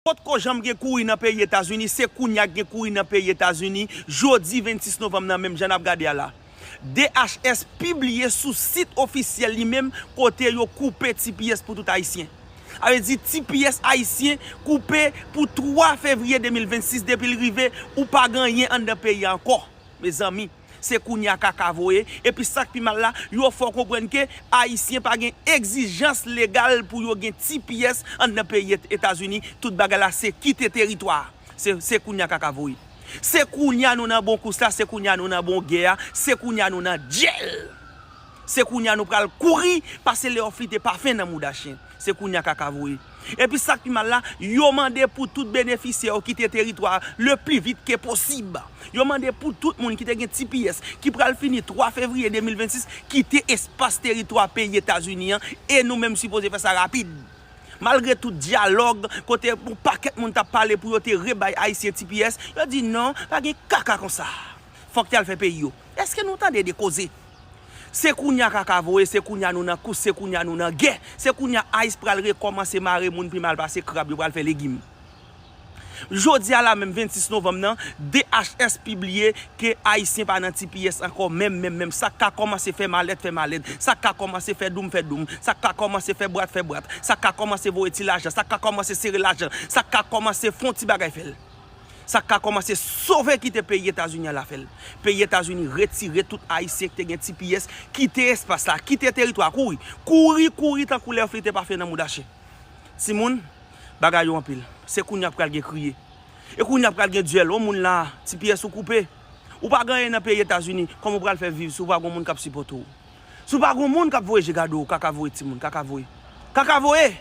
Autre que j'aime gen kouri dans pays États-Unis, c'est kounya gen kouri dans pays États-Unis, jeudi 26 novembre nan même j'en a regardé là. DHS publié sous site officiel lui-même côté yo coupé TPS pour tout haïtien. Avait dit TPS haïtien coupé pour 3 février 2026 depuis le rivé ou pas gagné en de pays encore. Mes amis, c'est kounya kakavoye et puis ça qui mal là, yo faut comprendre que haïtien pas gain exigence légale pour yo gain TPS en de pays États-Unis, tout bagarre là c'est quitter territoire. C'est kounya kakavoye. C'est kounya nous nan bon kous là, c'est kounya nous nan bon guerre, c'est kounya nous nan gel. C'est kounya nous pral courir parce que les offres pas fin dans moudachin. C'est kounya kakavoye. Et puis ça qui mal là, yo mandé pour tout bénéficiaire quitter territoire le plus vite que possible. Yo mandé pour tout le monde qui te gen TPS qui pral finir 3 février 2026 quitter espace territoire pays États-Unis et nous même supposé faire ça rapide. Malgré tout dialogue, côté pour paquet moun t'a parlé pour te rebay haïtien TPS, yo dit non, pas gen kaka comme ça. Faut que tu fait pays yo. Est-ce que nous tande de causer? C'est kounya kakavoye, c'est kounya nous nan kous, c'est kounya nous nan guerre, c'est kounya haïs pral recommencer marrer moun pi mal passer crabe yo pral faire légumes. Jodi à la même 26 novembre nan, DHS publié que haïtien pas nan TPS encore même ça ka commencé faire malade, ça ka commencé faire doum, ça ka commencé faire boîte, ça ka commencé voyer ti l'argent, ça ka commencé serrer l'argent, ça ka commencé font ti bagay fait. Ça a commencé sauver quitter pays États-Unis à la fait. Pays États-Unis retirer tout haïtien qui a TPS, quitter espace là, quitter territoire, courir tant couleur flité pas fait dans moudaché. Simon bagay en pile. C'est kounya pral gen crier. Et kounya pral gen duel au moun là, TPS ou coupé. Ou pas gagner dans pays États-Unis, comment pral faire vivre sous pas gon moun k'ap supporter. Sous pas gon moun k'ap voyer gado, kakavoye ti moun, kakavoye.